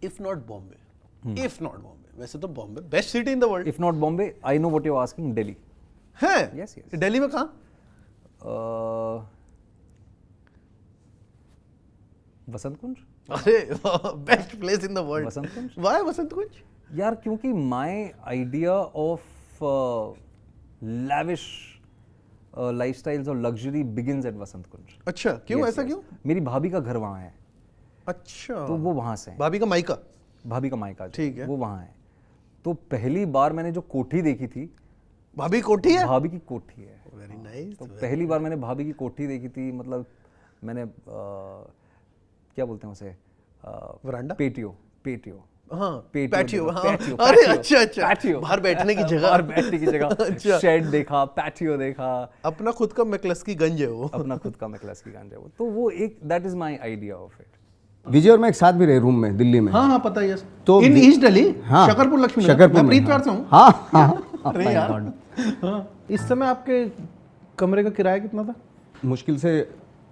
If not Bombay, if not Bombay, वैसे तो Bombay best city in the world. If not Bombay, I know what you are asking, Delhi. है? Yes, yes. Delhi में कहाँ? वसंत कुंज। अरे best place in the world. Vasant Kunj. Why Vasant Kunj? यार क्योंकि my idea of lavish lifestyles और luxury begins at Vasant Kunj. अच्छा, क्यों? Yes, ऐसा yes. क्यों? मेरी भाभी का घर वहाँ है, अच्छा, तो वो वहाँ से है। भाभी का मायका। भाभी का मायका, ठीक है। वो वहाँ है। तो पहली बार मैंने जो कोठी देखी थी, भाभी कोठी है? भाभी की कोठी है। Very nice. तो पहली बार मैंने भाभी की कोठी देखी थी, मतलब मैंने क्या बोलते हैं उसे, वरांडा? पेटियो, पेटियो। हाँ, पेटियो पैटियो। देखा, हाँ, पैटियो, अरे पैटियो, अच्छा अच्छा, पैटियो। बाहर बैठने की जगह। बाहर बैठने की जगह। अच्छा। शेड देखा, पैटियो देखा। अपना खुद का मैक्लस्की गंज है वो। अपना खुद का मैक्लस की गांजा वो, तो वो एक that is my idea of it. Vijay और मैं एक साथ भी रहे रूम में दिल्ली में। हाँ हाँ पता है। तो इन ईस्ट दिल्ली, हाँ, शकरपुर लक्ष्मी नगर। शकरपुर मैं में, प्रीतवार से हूँ। हाँ हाँ। अरे यार, हाँ। इस समय आपके कमरे का किराया कितना था? मुश्किल से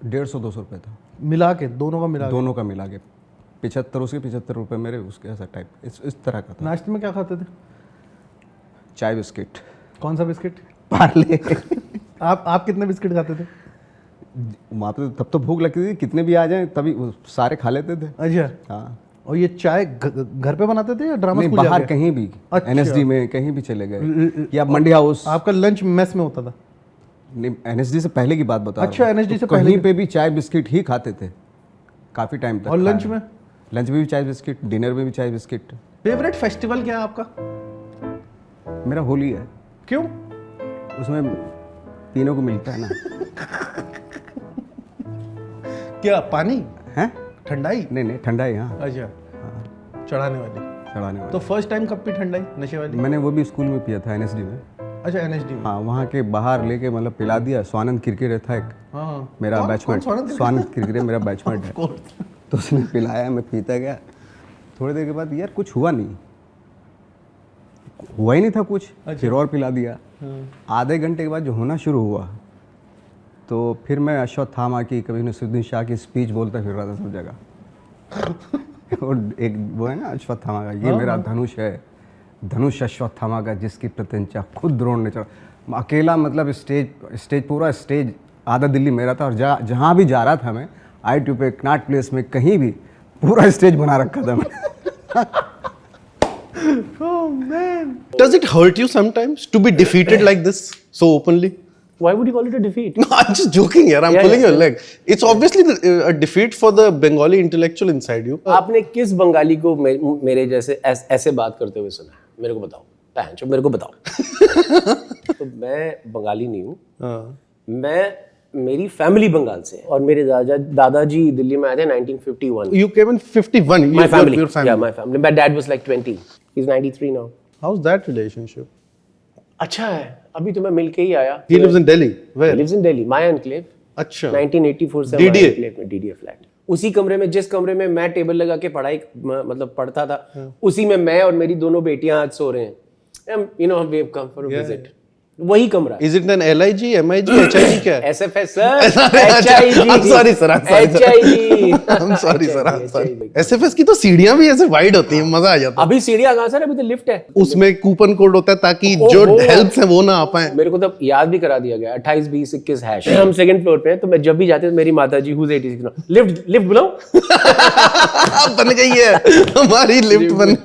150-200 रुपये था, मिला के, दोनों का मिला के? दोनों का मिला के। 75 उसके, 75 रुपये मेरे, उसके, ऐसा टाइप इस तरह का था। नाश्ते में क्या खाते थे? चाय बिस्किट। कौन सा बिस्किट? पार्ले। आप कितने बिस्किट खाते थे? वहाँ पे तब तो भूख लगती थी, कितने भी आ जाएं तभी वो सारे खा लेते थे। अच्छा। हाँ। और ये चाय घर पे बनाते थे या ड्रामा नहीं, स्कूल बाहर जाके? कहीं भी, अच्छा। एनएसडी में कहीं भी चले गए, या मंडी हाउस। आपका लंच मेस में होता था? नहीं, एनएसडी से पहले की बात बता रहा हूँ। अच्छा, NSD से तो पहले कहीं की। पे भी चाय बिस्किट ही खाते थे काफी टाइम तक। और लंच में? लंच में भी चाय बिस्किट, डिनर में भी चाय बिस्किट। फेवरेट फेस्टिवल क्या है आपका? मेरा होली है। क्यों? उसमें पीने को मिलता है ना। क्या पानी? हैं? ठंडाई? नहीं, ठंडा है यहाँ। अच्छा, चढ़ाने वाली। चढ़ाने वाला। तो फर्स्ट टाइम कब पी ठंडाई नशे वाली? मैंने वो भी स्कूल में पिया था, एनएसडी में। अच्छा, एनएसडी में। हाँ, वहाँ के बाहर लेके मतलब पिला दिया। स्वानंद किरकिरे था एक, हाँ हाँ। मेरा कौन बैचमेट। स्वानंद किरकिरे मेरा बैचमेट है। तो उसने पिलाया, मैं पीता गया। थोड़ी देर के बाद यार कुछ हुआ नहीं, हुआ ही नहीं था कुछ। फिर और पिला दिया। आधे घंटे के बाद जो होना शुरू हुआ, तो फिर मैं अश्वत्थामा की, कभी नसीरुद्दीन शाह की स्पीच बोलता फिर रहा था सब जगह। और एक वो है ना अश्वत्थामा का, ये मेरा धनुष है, धनुष अश्वत्थामा का, जिसकी प्रत्यंचा खुद द्रोण ने चढ़ा। अकेला, मतलब स्टेज पूरा स्टेज आधा दिल्ली मेरा था। और जहाँ भी जा रहा था मैं, I2 पे, कनॉट प्लेस में, कहीं भी पूरा स्टेज बना रखा था मैं। Oh man. Does it hurt you sometimes to be defeated like this so openly? Why would you call it a defeat? No, I'm just joking here. I'm pulling your leg. It's obviously a defeat for the Bengali intellectual inside you. आपने किस बंगाली को मेरे जैसे ऐसे बात करते हुए सुना है? मेरे को बताओ, पैंचो मेरे को बताओ। तो मैं बंगाली नहीं हूँ। मेरी फैमिली बंगाल से है और मेरे दादाजी दिल्ली में आए थे 1951। You came in 51. My family. Your family. Yeah, my family. My dad was like 20. He's 93 now. How's that relationship? अच्छा है, अभी तो मैं मिल के ही आया। He lives in Delhi. Where? He lives in Delhi, my enclave. अच्छा। 1984 से DDA? my enclave में, DDA फ्लैट। उसी कमरे में, जिस कमरे में मैं टेबल लगा के पढ़ाई मतलब पढ़ता था, उसी में मैं और मेरी दोनों बेटियां आज सो रहे हैं। You know, we have come for a visit. वही कमरा। Is it an LIG, MIG, HIG क्या है? SFS sir, HIG. I'm sorry sir. HIG. I'm sorry sir. I'm sorry. SFS की तो सीढ़ियां भी ऐसे वाइड होती हैं, मजा आ जाता है। अभी सीढ़ियां कहाँ सर, अभी तो लिफ्ट है। उसमें कूपन कोड होता है ताकि जो हेल्प्स हैं वो ना आ पाए। मेरे को तो याद भी करा दिया गया 28 20 21 हैश। हम सेकंड फ्लोर पे हैं, तो मैं जब भी जाते थे मेरी माताजी हुज 86 लिफ्ट बुलाओ। बन गई है हमारी लिफ्ट बन।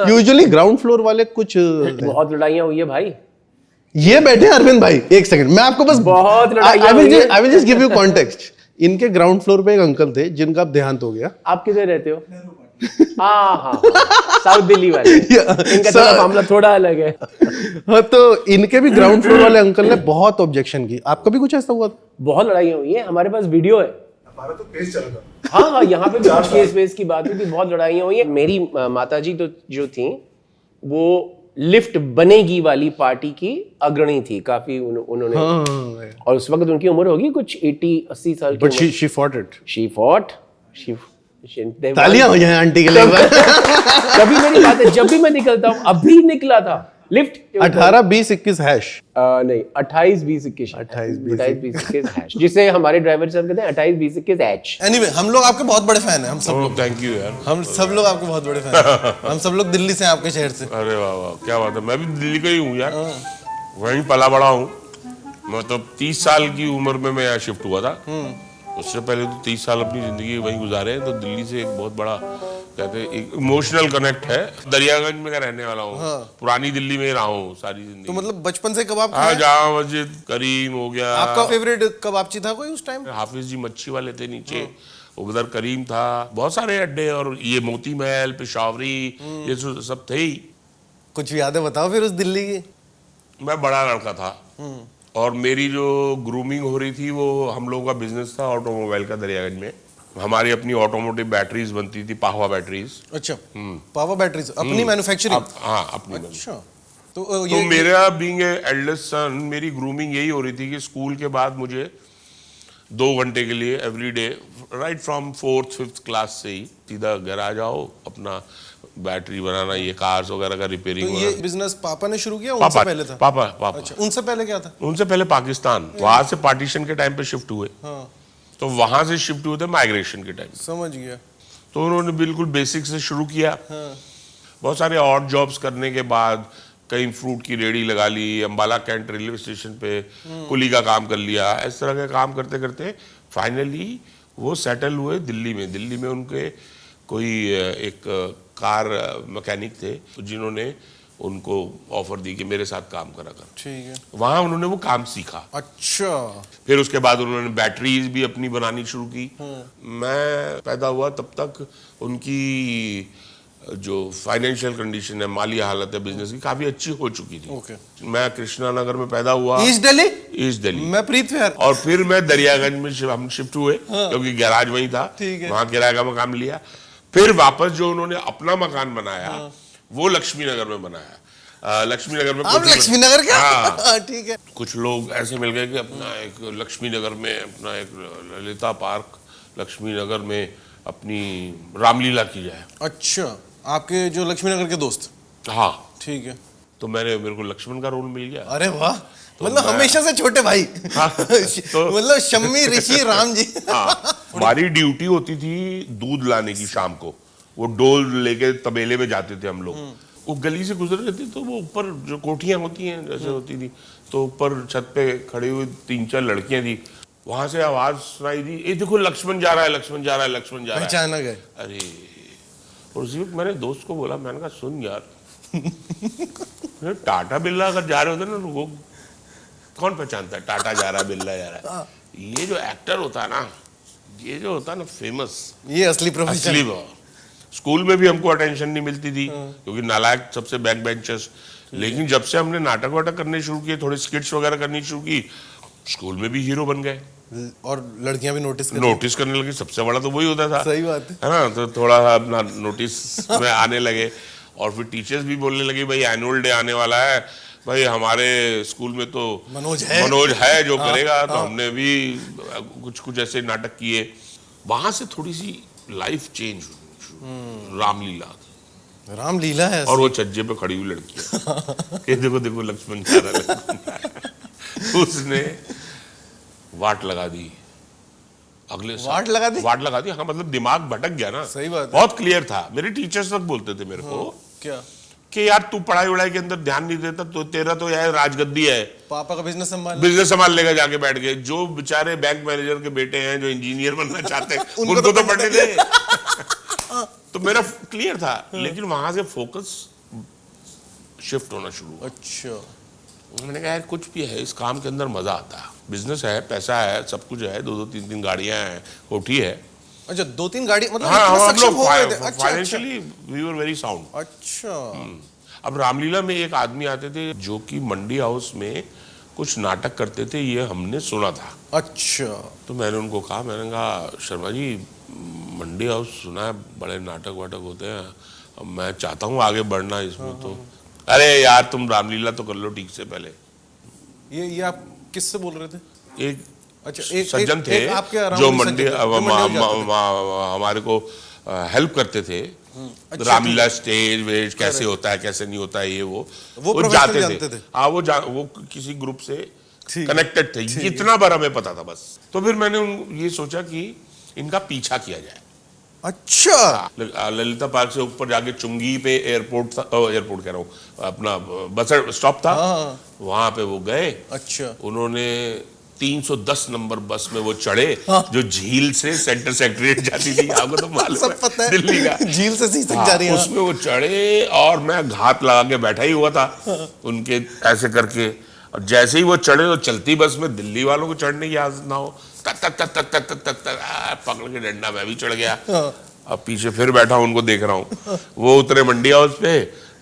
यूजुअली ग्राउंड फ्लोर वाले कुछ बहुत लड़ाइयाँ हुई है भाई। ये बैठे हैं अरविंद भाई, एक सेकंड मैं आपको बस बहुत I will just give you context. इनके ग्राउंड फ्लोर पे एक अंकल थे जिनका अब देहांत हो गया। आप किधर रहते हो? हाँ, साउथ दिल्ली वाले। इनका थोड़ा मामला थोड़ा अलग है। हाँ, तो इनके भी ग्राउंड फ्लोर वाले अंकल ने बहुत ऑब्जेक्शन की। आपका भी कुछ ऐसा हुआ था? बहुत लड़ाइयाँ हुई है, हमारे पास वीडियो है। हमारा तो केस चल रहा। हाँ, यहाँ पे भी कुछ केस वेस की बात हुई थी, बहुत लड़ाइयाँ हुई है। मेरी माताजी तो जो थी वो लिफ्ट बनेगी वाली पार्टी की अग्रणी थी काफी। उन्होंने और उस वक्त उनकी उम्र होगी कुछ 80-80 साल की। But she fought it. She fought. तालियां हो जाए आंटी के लिए। कभी मेरी बात है, जब भी मैं निकलता हूँ, अभी निकला था लिफ्ट 18 20 21 हैश। नहीं 28 20 21 हैश, जिसे हमारे ड्राइवर साहब कहते हैं 28 20 21 हैच। एनीवे हम लोग आपके बहुत बड़े फैन हैं, हम सब लोग। थैंक यू यार। हम सब लोग आपके बहुत बड़े फैन हैं। हम सब लोग दिल्ली से हैं, आपके शहर से। अरे वाह वाह, क्या बात है। मैं भी दिल्ली का ही हूँ यार, वहीं पला बड़ा हूँ। मतलब 30 साल की उम्र में मैं यहाँ शिफ्ट हुआ था। उससे पहले तो 30 साल अपनी जिंदगी वहीं गुजारे हैं, तो दिल्ली से एक बहुत बड़ा कहते हैं एक इमोशनल कनेक्ट है। दरियागंज में का रहने वाला हूँ, पुरानी दिल्ली में रहा हूँ सारी जिंदगी। तो मतलब बचपन से कबाब हाँ, खाए? जामा मस्जिद, करीम हो गया। आपका फेवरेट कबाबची था कोई उस टाइम? हाफिज जी मच्छी वाले थे नीचे, उधर करीम था, बहुत सारे अड्डे, और ये मोती महल, पेशावरी, ये सब थे ही। कुछ यादें बताओ फिर उस दिल्ली की। मैं बड़ा लड़का था और मेरी जो ग्रूमिंग हो रही थी वो, हम लोगों का बिजनेस था ऑटोमोबाइल का दरियागंज में। हमारी अपनी ऑटोमोटिव बैटरीज बनती थी, पाहवा बैटरीज। अच्छा, पावर बैटरीज अपनी मैन्युफैक्चरिंग? हाँ, अपनी। अच्छा, तो मेरा बीइंग एल्डेस्ट सन, मेरी ग्रूमिंग यही हो रही थी कि स्कूल के बाद मुझे 2 घंटे के लिए every day, right from 4th 5th class से ही सीधा घर आ जाओ, अपना बैटरी बनाना, ये कार्स वगैरह का रिपेयरिंग। तो ये बिजनेस पापा ने शुरू किया, उनसे पहले था? पापा। अच्छा, उनसे पहले क्या था? उनसे पहले पाकिस्तान, वहां से पार्टीशन के टाइम पे शिफ्ट हुए। हाँ, तो वहां से शिफ्ट हुए थे माइग्रेशन के टाइम। समझ गया। तो उन्होंने बिल्कुल बेसिक से शुरू किया। हाँ, बहुत सारे ऑड जॉब्स करने के बाद कहीं फ्रूट की रेडी लगा ली, अंबाला कैंट रेलवे स्टेशन पे कुली का काम कर लिया। इस तरह के काम करते करते फाइनली वो सेटल हुए दिल्ली में। दिल्ली में उनके कोई एक कार मैकेनिक थे जिन्होंने उनको ऑफर दी कि मेरे साथ काम करा कर। ठीक है। वहां उन्होंने वो काम सीखा। अच्छा, फिर उसके बाद उन्होंने बैटरीज भी अपनी बनानी शुरू की। मैं पैदा हुआ तब तक उनकी जो फाइनेंशियल कंडीशन है, माली हालत है बिजनेस की, काफी अच्छी हो चुकी थी। ओके। मैं कृष्णा नगर में पैदा हुआ, ईस्ट दिल्ली? ईस्ट दिल्ली। मैं प्रीत विहार। और फिर मैं दरियागंज में हम शिफ्ट हुए, क्योंकि गैराज वहीं था। ठीक है। वहां किराए का मकान लिया। फिर वापस जो उन्होंने अपना मकान बनाया वो लक्ष्मी नगर में बनाया। लक्ष्मी नगर में आप लक्ष्मी नगर क्या? हाँ। ठीक है। कुछ लोग ऐसे मिल गए कि अपना एक लक्ष्मी नगर में अपना एक ललिता पार्क, लक्ष्मी नगर में अपनी रामलीला की जाए। अच्छा, आपके जो लक्ष्मी नगर के दोस्त? हाँ, ठीक है। तो मेरे को लक्ष्मण का रोल मिल गया। अरे वाह, मतलब हमेशा से छोटे भाई। मतलब शम्मी, ऋषि, राम जी। हाँ, हमारी ड्यूटी होती थी दूध लाने की। शाम को वो डोल लेके तबेले में जाते थे हम लोग। वो गली से गुजर रहे थे तो वो ऊपर जो कोठियां होती हैं जैसे होती थी, तो ऊपर छत पे खड़ी हुई 3-4 लड़कियां थी। वहां से आवाज सुनाई दी, ये देखो लक्ष्मण जा रहा है, लक्ष्मण जा रहा है, लक्ष्मण जा रहा है। पहचाना गए? अरे, और उसी वक्त मैंने दोस्त को बोला, मैंने कहा सुन यार, टाटा बिरला अगर जा रहे होते ना, वो कौन पहचानता है टाटा जा रहा है, बिरला जा रहा है। ये जो एक्टर होता है ना, ये जो होता है ना फेमस, ये असली प्रोफेशन। असली वो। स्कूल में भी हमको अटेंशन नहीं मिलती थी, क्योंकि नालायक सबसे बैक बेंचर्स। लेकिन जब से हमने नाटक वाटक करने शुरू किए, थोड़े स्किट्स वगैरह करनी शुरू की, स्कूल में भी हीरो बन गए। और लड़कियां भी नोटिस करने लगी। सबसे बड़ा तो वही होता था। सही बात है ना, तो थोड़ा सा अपना नोटिस में आने लगे। और फिर टीचर्स भी बोलने लगे, भाई एनुअल डे आने वाला है, भाई हमारे स्कूल में तो मनोज है जो करेगा। तो हमने भी कुछ ऐसे नाटक किए। वहां से थोड़ी सी लाइफ चेंज हुई। रामलीला है। और वो छज्जे पे खड़ी हुई लड़की, देखो देखो लक्ष्मण जा रहा है। उसने वाट लगा दी। अगले साल वाट लगा दी। हाँ, मतलब दिमाग भटक गया ना। सही बात है। बहुत क्लियर था। मेरे टीचर्स तक बोलते थे मेरे को, क्या कि यार तू पढ़ाई वढ़ाई के अंदर ध्यान नहीं देता, तो तेरा तो यार राजगद्दी है, पापा का बिजनेस संभाल लेगा जाके बैठ गए। जो बेचारे बैंक मैनेजर के बेटे हैं, जो इंजीनियर बनना चाहते हैं, उनको तो पढ़ने दे। तो मेरा क्लियर था। लेकिन वहां से फोकस शिफ्ट होना शुरू हुआ। अच्छा, मैंने कहा यार कुछ भी है, इस काम के अंदर मजा आता है। बिजनेस है, पैसा है, सब कुछ है, 2-2 3-3 गाड़ियां हैं, कोठी है। अच्छा, 2-3 गाड़ी, मतलब हाँ, इतना हम सक्षम हो गए थे। लोग financially we were very sound. अच्छा। अब रामलीला में एक आदमी आते थे जो कि मंडी हाउस में कुछ नाटक करते थे, ये हमने सुना था। अच्छा। तो मैंने उनको कहा, मैंने कहा शर्मा जी, मंडी हाउस सुना है, बड़े नाटक वाटक होते हैं, अब मैं चाहता हूँ आगे बढ़ना इसमें। तो अरे यार तुम रामलीला तो कर लो ठीक से पहले। ये आप किससे बोल रहे थे? एक अच्छा, सज्जन थे जो मंडी हमारे को हेल्प करते थे रामलीला स्टेज वेज कैसे होता है कैसे नहीं होता है ये वो professional जाते जानते थे। हाँ वो किसी ग्रुप से कनेक्टेड थे, इतना बार हमें पता था बस। तो फिर मैंने ये सोचा कि इनका पीछा किया जाए। अच्छा, ललिता पार्क से ऊपर जाके चुंगी पे एयरपोर्ट था, एयरपोर्ट कह रहा हूँ, अपना बस स्टॉप था, वहां पे वो गए। अच्छा, उन्होंने 310 नंबर बस में वो चढ़े जो झील से सेंटर सेक्रेटरीट जाती थी, आपको तो मालूम सब पता है, दिल्ली का झील से सीसक जा रही है। उसमें वो चढ़े और मैं घात लगा के बैठा ही हुआ था उनके ऐसे करके, और जैसे ही वो चढ़े तो चलती बस में दिल्ली वालों को चढ़ने की आदत ना हो, तक तक तक तक तक तक तक तक पकड़ के डंडा मैं भी चढ़ गया। अब पीछे फिर बैठा हूं, उनको देख रहा हूँ, वो उतरे मंडी हाउस पे,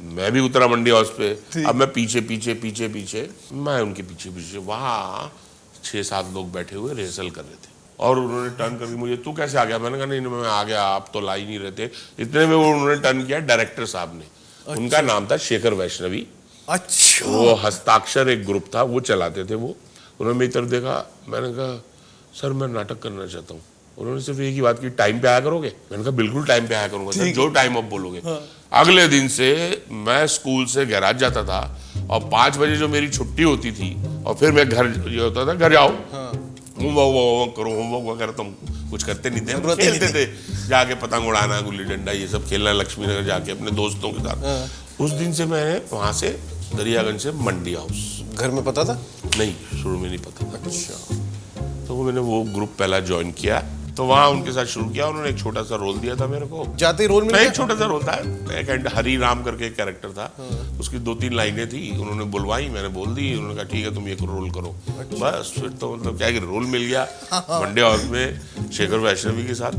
मैं भी उतरा मंडी हाउस पे। अब मैं पीछे पीछे पीछे पीछे मैं उनके पीछे पीछे, वहाँ 6-7 लोग बैठे हुए रिहर्सल कर रहे थे, और उन्होंने टर्न करके मुझे, तू कैसे आ गया? मैंने कहा नहीं मैं आ गया, आप तो ला ही नहीं रहते। इतने में वो उन्होंने टर्न किया डायरेक्टर साहब ने, उनका नाम था शेखर वैष्णवी। अच्छा, वो हस्ताक्षर एक ग्रुप था, वो चलाते थे वो। उन्होंने मेरी तरफ देखा, मैंने कहा सर मैं नाटक करना चाहता हूँ। उन्होंने सिर्फ एक ही बात की, टाइम पे आया करोगे? मैंने कहा बिल्कुल टाइम पे आया करूंगा सर, जो टाइम आप बोलोगे। अगले दिन से मैं स्कूल से गैराज जाता था और 5 बजे जो मेरी छुट्टी होती थी, और फिर मैं घर, ये होता था घर जाओ होमवर्क करो, होमवर्क वगैरह तुम कुछ करते नहीं थे, खेलते थे जाके, पतंग उड़ाना, गुल्ली डंडा, ये सब खेलना लक्ष्मी नगर जाके अपने दोस्तों के साथ। उस दिन से मैंने वहां से दरियागंज से मंडी हाउस, घर में पता था? नहीं शुरू में नहीं पता था। अच्छा, तो मैंने वो ग्रुप पहला ज्वाइन किया, तो वहाँ उनके साथ शुरू किया। उन्होंने एक छोटा सा रोल दिया था मेरे को, जाते ही रोल मिल नहीं गया? एक छोटा सा रोल था, एक हरी राम करके एक कैरेक्टर था, उसकी 2-3 लाइनें थी, उन्होंने बुलवाई, मैंने बोल दी, उन्होंने कहा ठीक है तुम एक रोल करो। बस फिर तो मतलब क्या कि रोल मिल गया मंडे हाउस में शेखर वैष्णवी के साथ।